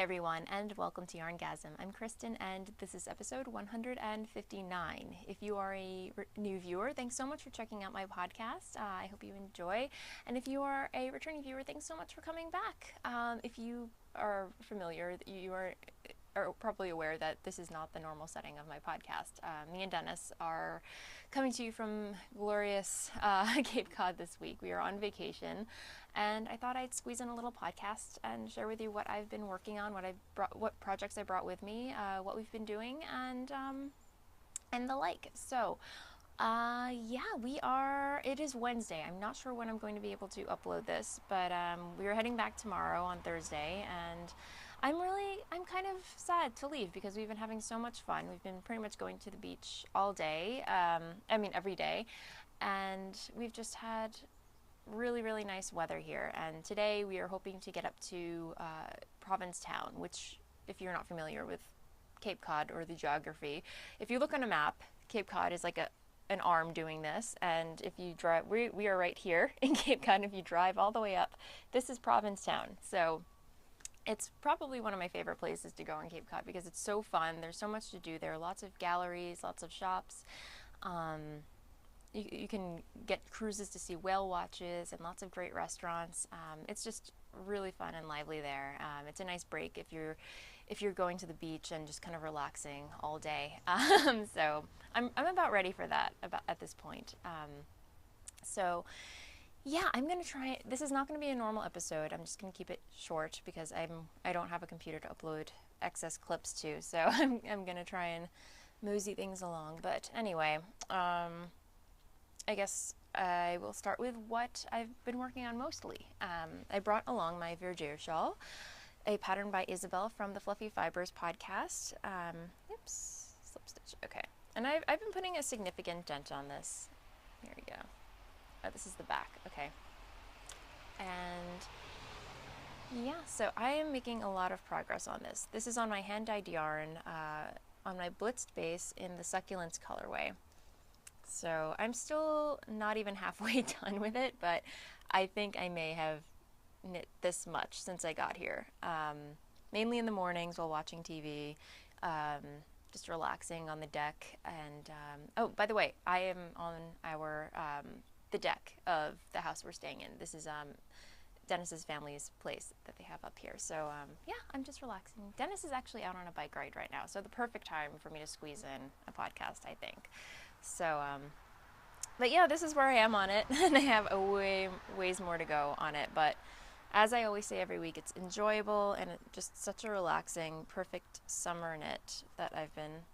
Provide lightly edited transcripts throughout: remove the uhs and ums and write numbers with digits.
everyone, and welcome to YarnGasm. I'm Kristen, and this is episode 159. If you are a new viewer, thanks so much for checking out my podcast. I hope you enjoy. And if you are a returning viewer, thanks so much for coming back. If you are familiar, you are probably aware that this is not the normal setting of my podcast. Me and Dennis are coming to you from glorious Cape Cod this week. We are on vacation, and I thought I'd squeeze in a little podcast and share with you what I've been working on, what projects I brought with me, what we've been doing, and the like. So, it is Wednesday. I'm not sure when I'm going to be able to upload this, but we are heading back tomorrow on Thursday, and I'm kind of sad to leave because we've been having so much fun. We've been pretty much going to the beach all day, every day, and we've just had really, really nice weather here. And today we are hoping to get up to Provincetown, which, if you're not familiar with Cape Cod or the geography, if you look on a map, Cape Cod is like an arm doing this, and if you drive, we are right here in Cape Cod, and if you drive all the way up, this is Provincetown. So it's probably one of my favorite places to go in Cape Cod because it's so fun. There's so much to do there. Lots of galleries, lots of shops. You can get cruises to see whale watches and lots of great restaurants. It's just really fun and lively there. It's a nice break if you're going to the beach and just kind of relaxing all day. So I'm about ready for that at this point. Yeah, I'm going to try. This is not going to be a normal episode. I'm just going to keep it short because I don't have a computer to upload excess clips to. So I'm going to try and mosey things along. But anyway, I guess I will start with what I've been working on mostly. I brought along my Verger shawl, a pattern by Isabel from the Fluffy Fibers podcast. Slip stitch. Okay. And I've been putting a significant dent on this. Here we go. Oh, this is the back, okay. And yeah, so I am making a lot of progress on this. This is on my hand-dyed yarn, on my blitzed base in the succulents colorway. So I'm still not even halfway done with it, but I think I may have knit this much since I got here. Mainly in the mornings while watching TV, just relaxing on the deck. And oh, by the way, I am on the deck of the house we're staying in. This is Dennis's family's place that they have up here. So yeah, I'm just relaxing. Dennis is actually out on a bike ride right now, so the perfect time for me to squeeze in a podcast, I think. So but yeah, this is where I am on it, and I have a ways more to go on it. But as I always say every week, it's enjoyable and just such a relaxing, perfect summer knit that I've been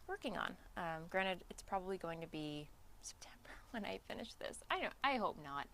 working on. Granted, it's probably going to be September when I finish this. I hope not.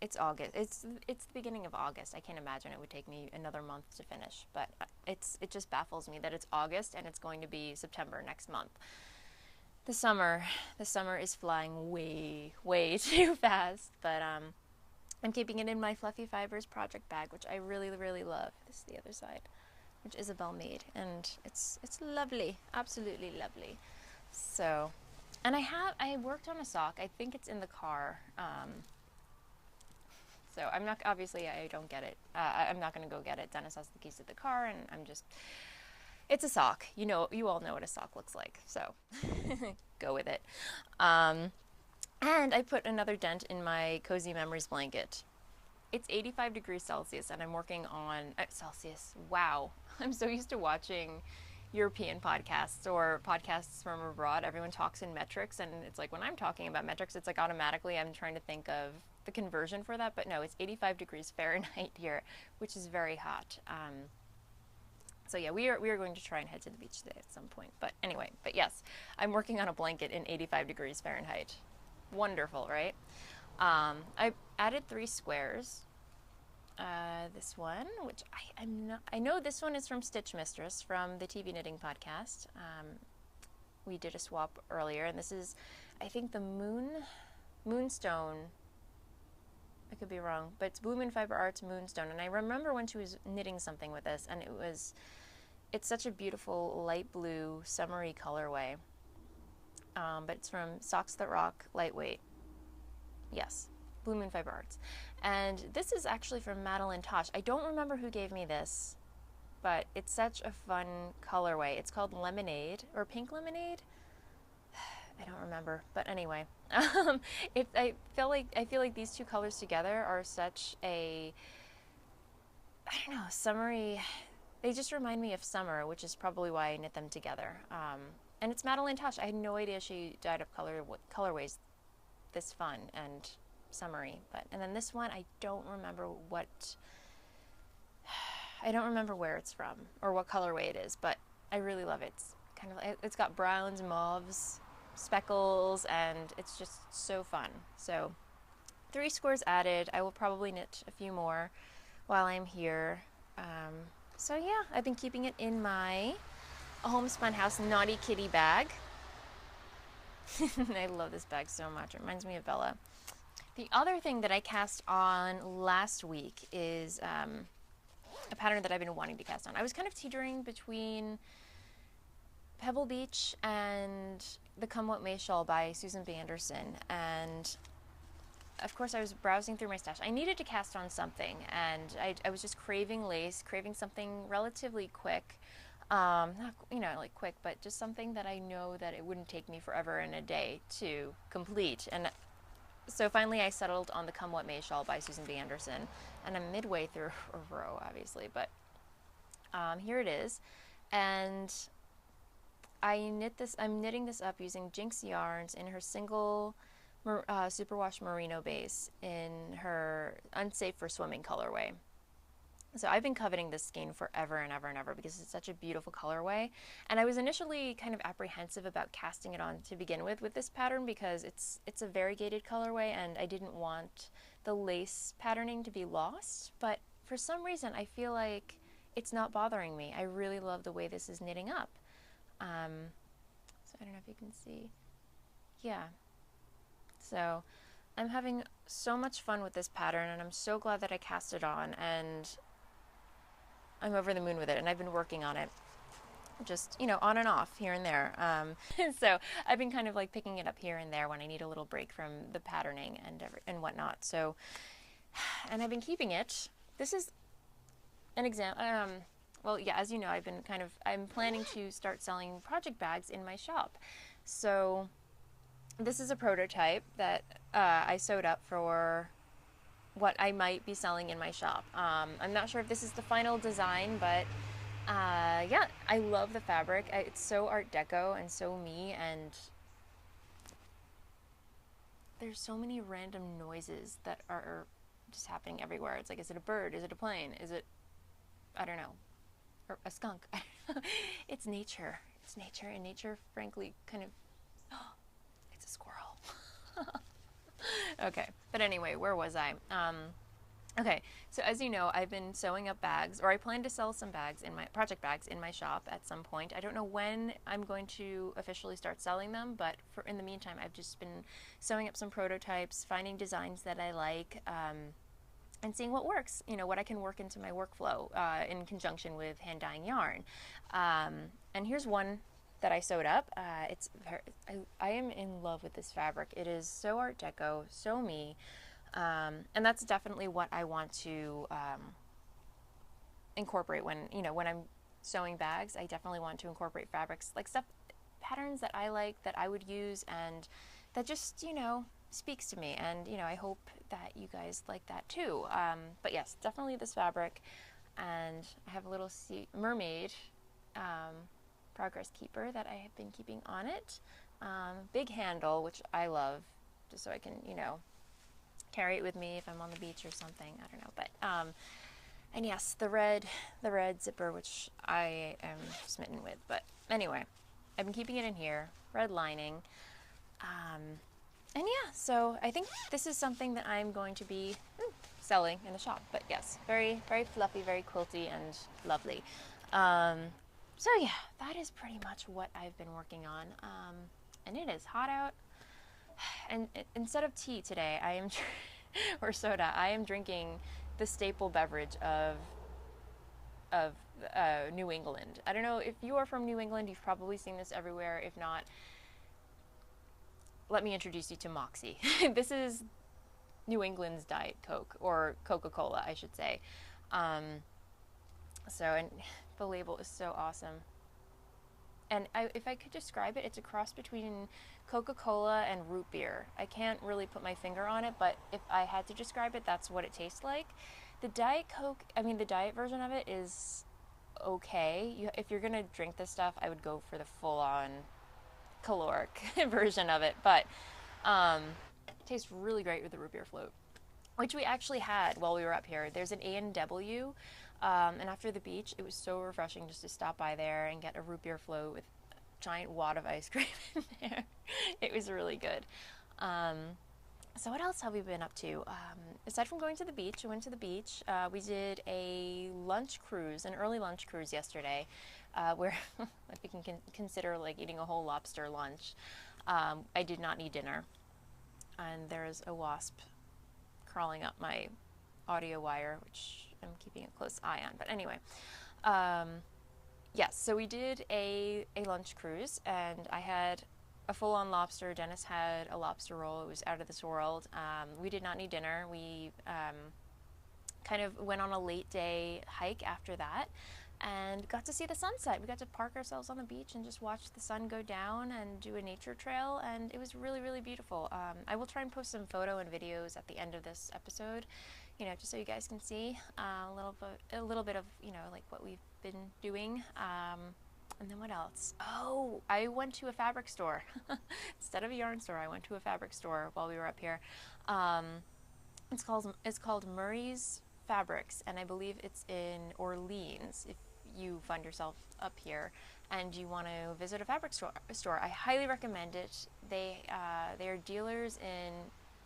It's August. It's the beginning of August. I can't imagine it would take me another month to finish, but it just baffles me that it's August and it's going to be September next month. The summer is flying way too fast, but I'm keeping it in my Fluffy Fibers project bag, which I really, really love. This is the other side, which Isabel made, and it's lovely, absolutely lovely. So, and I worked on a sock. I think it's in the car. So I'm not, obviously I don't get it. I'm not going to go get it. Dennis has the keys to the car, and it's a sock. You all know what a sock looks like. So go with it. And I put another dent in my Cozy Memories blanket. It's 85 degrees Celsius, and I'm working on Celsius. Wow. I'm so used to watching European podcasts or podcasts from abroad. Everyone talks in metrics, and it's like when I'm talking about metrics, it's like automatically I'm trying to think of the conversion for that, but no, it's 85 degrees Fahrenheit here, which is very hot. So yeah, we are going to try and head to the beach today at some point. But anyway, yes, I'm working on a blanket in 85 degrees Fahrenheit. Wonderful, right? I added 3 squares. This one, which I know this one is from Stitch Mistress from the TV Knitting podcast. We did a swap earlier, and this is, I think, the Moonstone. I could be wrong, but it's Blue Moon Fiber Arts Moonstone, and I remember when she was knitting something with this, and it's such a beautiful light blue summery colorway. But it's from Socks That Rock Lightweight. Yes, Blue Moon Fiber Arts. And this is actually from Madeline Tosh. I don't remember who gave me this. but it's such a fun colorway. It's called Lemonade, or Pink Lemonade. I don't remember, but anyway, I feel like these two colors together are such a, I don't know, summery. They just remind me of summer, which is probably why I knit them together. And it's Madeline Tosh. I had no idea she dyed up colorways this fun and summery. And then this one, I don't remember where it's from or what colorway it is, but I really love it. It's kind of, it's got browns, mauves, speckles, and it's just so fun. So 3 scores added. I will probably knit a few more while I'm here. So yeah, I've been keeping it in my Homespun House Naughty Kitty bag. I love this bag so much. It reminds me of Bella. The other thing that I cast on last week is a pattern that I've been wanting to cast on. I was kind of teetering between Pebble Beach and the Come What May shawl by Susan B. Anderson, and of course I was browsing through my stash. I needed to cast on something, and I was just craving lace, craving something relatively quick. Not, you know, like quick, but just something that I know that it wouldn't take me forever and a day to complete. And so finally I settled on the Come What May shawl by Susan B. Anderson, and I'm midway through a row, obviously, but here it is. And I'm knitting this up using Jinx yarns in her single superwash merino base in her Unsafe for Swimming colorway. So I've been coveting this skein forever and ever and ever because it's such a beautiful colorway. And I was initially kind of apprehensive about casting it on to begin with this pattern because it's a variegated colorway and I didn't want the lace patterning to be lost. But for some reason, I feel like it's not bothering me. I really love the way this is knitting up. So I don't know if you can see. Yeah. So I'm having so much fun with this pattern, and I'm so glad that I cast it on, and I'm over the moon with it, and I've been working on it just, you know, on and off here and there. So I've been kind of like picking it up here and there when I need a little break from the patterning and whatnot. So, and I've been keeping it. This is an example. Well, yeah, as you know, I'm planning to start selling project bags in my shop. So this is a prototype that I sewed up for what I might be selling in my shop. I'm not sure if this is the final design, but yeah, I love the fabric. It's so Art Deco and so me, and there's so many random noises that are just happening everywhere. It's like, is it a bird? Is it a plane? Is it, I don't know, or a skunk? It's nature. It's nature, and nature, frankly, kind of, it's a squirrel. Okay, but anyway, where was I? Okay, so as you know, I've been sewing up bags, or I plan to sell some bags in my project bags in my shop at some point. I don't know when I'm going to officially start selling them, but in the meantime, I've just been sewing up some prototypes, finding designs that I like, and seeing what works, you know, what I can work into my workflow in conjunction with hand dyeing yarn. And here's one that I sewed up. I am in love with this fabric. It is so Art Deco, so me, and that's definitely what I want to incorporate when I'm sewing bags. I definitely want to incorporate fabrics, like patterns that I like, that I would use, and that just, you know, speaks to me. And, you know, I hope that you guys like that too. But yes, definitely this fabric. And I have a little mermaid progress keeper that I have been keeping on it. Big handle, which I love, just so I can, you know, carry it with me if I'm on the beach or something. I don't know, but and yes, the red zipper, which I am smitten with. But anyway, I've been keeping it in here. Red lining, and yeah. So I think this is something that I'm going to be selling in the shop. But yes, very very fluffy, very quilty, and lovely. So yeah, that is pretty much what I've been working on, and it is hot out, and instead of tea today, I am, or soda, I am drinking the staple beverage of New England. I don't know if you are from New England, you've probably seen this everywhere. If not, let me introduce you to Moxie. This is New England's Diet Coke, or Coca-Cola, I should say. So, and The label is so awesome. And if I could describe it, it's a cross between Coca-Cola and root beer. I can't really put my finger on it, but if I had to describe it, that's what it tastes like. The Diet Coke, I mean, the diet version of it is okay. If you're gonna drink this stuff, I would go for the full-on caloric version of it. But it tastes really great with the root beer float, which we actually had while we were up here. There's an A&W, and after the beach, it was so refreshing just to stop by there and get a root beer float with a giant wad of ice cream in there. It was really good. So what else have we been up to? Aside from going to the beach, we went to the beach. We did a lunch cruise, an early lunch cruise yesterday, where if we can consider like eating a whole lobster lunch. I did not need dinner, and there's a wasp crawling up my audio wire, which I'm keeping a close eye on. But anyway, yes, so we did a lunch cruise, and I had a full-on lobster. Dennis had a lobster roll. It was out of this world. We did not need dinner. We kind of went on a late day hike after that and got to see the sunset. We got to park ourselves on the beach and just watch the sun go down and do a nature trail, and it was really, really beautiful. I will try and post some photo and videos at the end of this episode, you know, just so you guys can see a little bit of, you know, like what we've been doing. And then what else? Oh, I went to a fabric store. Instead of a yarn store, I went to a fabric store while we were up here. It's called Murray's Fabrics, and I believe it's in Orleans. If you find yourself up here and you want to visit a fabric store, I highly recommend it. They are dealers in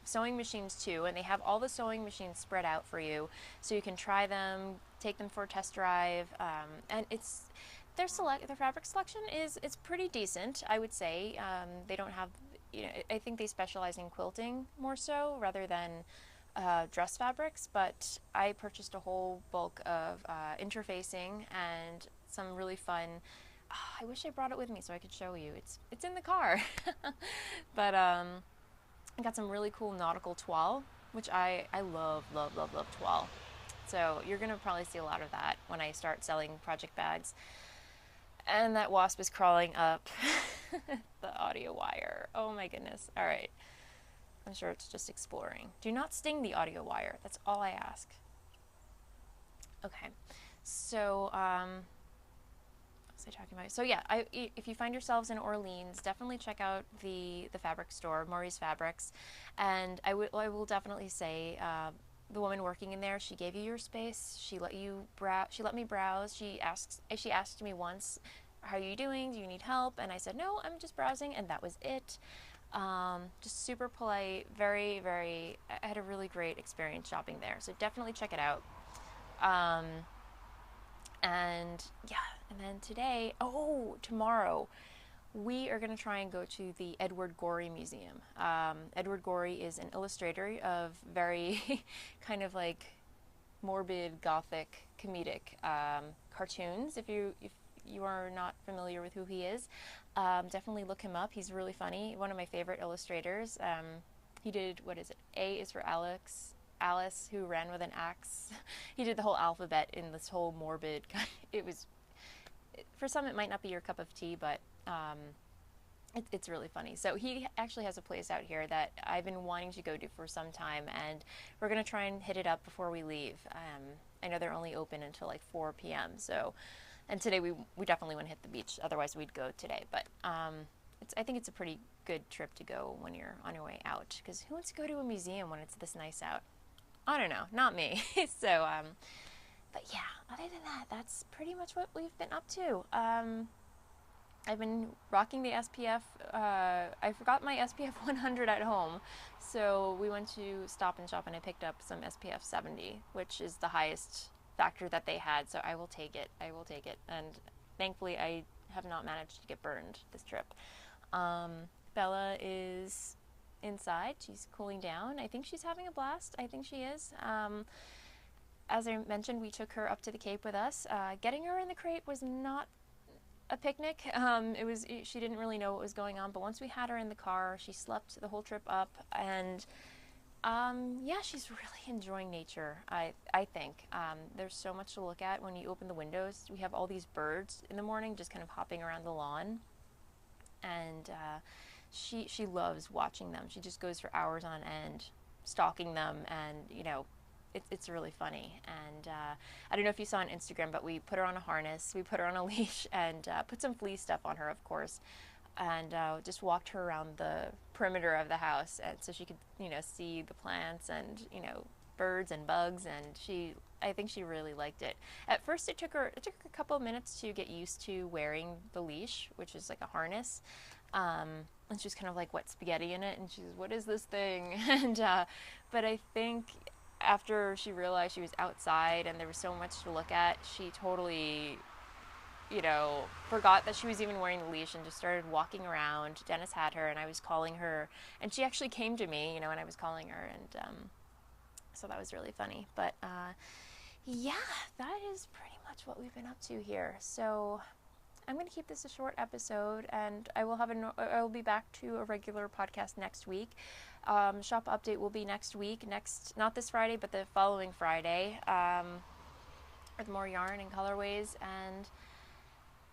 sewing machines too, and they have all the sewing machines spread out for you, so you can try them, take them for a test drive, and their fabric selection is pretty decent, I would say. They don't have, you know, I think they specialize in quilting more so rather than dress fabrics, but I purchased a whole bulk of interfacing and some really fun. I wish I brought it with me so I could show you. It's in the car. But I got some really cool nautical toile, which I love toile. So you're gonna probably see a lot of that when I start selling project bags. And that wasp is crawling up the audio wire. Oh my goodness. All right. I'm sure it's just exploring. Do not sting the audio wire. That's all I ask. Okay. So, what was I talking about? So yeah, if you find yourselves in Orleans, definitely check out the fabric store, Murray's Fabrics. And I will definitely say, the woman working in there, she gave you your space. She let me browse. She asked me once, "How are you doing? Do you need help?" And I said, "No, I'm just browsing," and that was it. Just super polite, very, very. I had a really great experience shopping there. So definitely check it out. And yeah, and then tomorrow, we are going to try and go to the Edward Gorey Museum. Edward Gorey is an illustrator of very kind of like morbid, gothic, comedic cartoons. If you are not familiar with who he is, definitely look him up. He's really funny. One of my favorite illustrators. He did, what is it? A is for Alice, who ran with an axe. He did the whole alphabet in this whole morbid kind. For some it might not be your cup of tea, but it's really funny. So he actually has a place out here that I've been wanting to go to for some time, and we're going to try and hit it up before we leave. I know they're only open until like 4 p.m. So, and today we definitely want to hit the beach. Otherwise we'd go today. But I think it's a pretty good trip to go when you're on your way out, because who wants to go to a museum when it's this nice out? I don't know, not me. So, but yeah, other than that, that's pretty much what we've been up to. I've been rocking the SPF. I forgot my SPF 100 at home, so we went to Stop and Shop and I picked up some SPF 70, which is the highest factor that they had, so I will take it. And thankfully I have not managed to get burned this trip. Bella is inside. She's cooling down. I think she's having a blast. I think she is. As I mentioned, we took her up to the Cape with us. Getting her in the crate was not a picnic. She didn't really know what was going on, but once we had her in the car, she slept the whole trip up, and Yeah, she's really enjoying nature, I think. There's so much to look at when you open the windows. We have all these birds in the morning just kind of hopping around the lawn, and she loves watching them. She just goes for hours on end stalking them, and it's really funny. And I don't know if you saw on Instagram, but we put her on a harness, we put her on a leash, and put some flea stuff on her, of course, and just walked her around the perimeter of the house, and so she could see the plants and birds and bugs, and I think she really liked it. At first it took her a couple of minutes to get used to wearing the leash, which is like a harness, and she was kind of like wet spaghetti in it, and she's, what is this thing? And but I think after she realized she was outside and there was so much to look at, she totally forgot that she was even wearing the leash and just started walking around. Dennis had her, and I was calling her, and she actually came to me, when I was calling her, and so that was really funny. But yeah, that is pretty much what we've been up to here. So I'm going to keep this a short episode, and I will be back to a regular podcast next week. Shop update will be next week, not this Friday, but the following Friday, with more yarn and colorways. And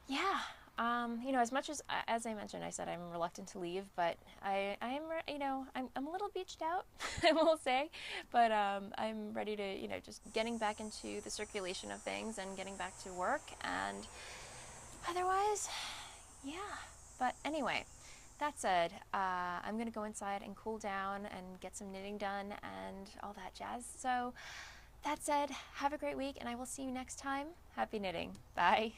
yeah, as much as I mentioned, I said I'm reluctant to leave, but I'm a little beached out, I will say, but I'm ready to, just getting back into the circulation of things and getting back to work, and otherwise, yeah. But anyway, that said, I'm going to go inside and cool down and get some knitting done and all that jazz. So that said, have a great week, and I will see you next time. Happy knitting. Bye.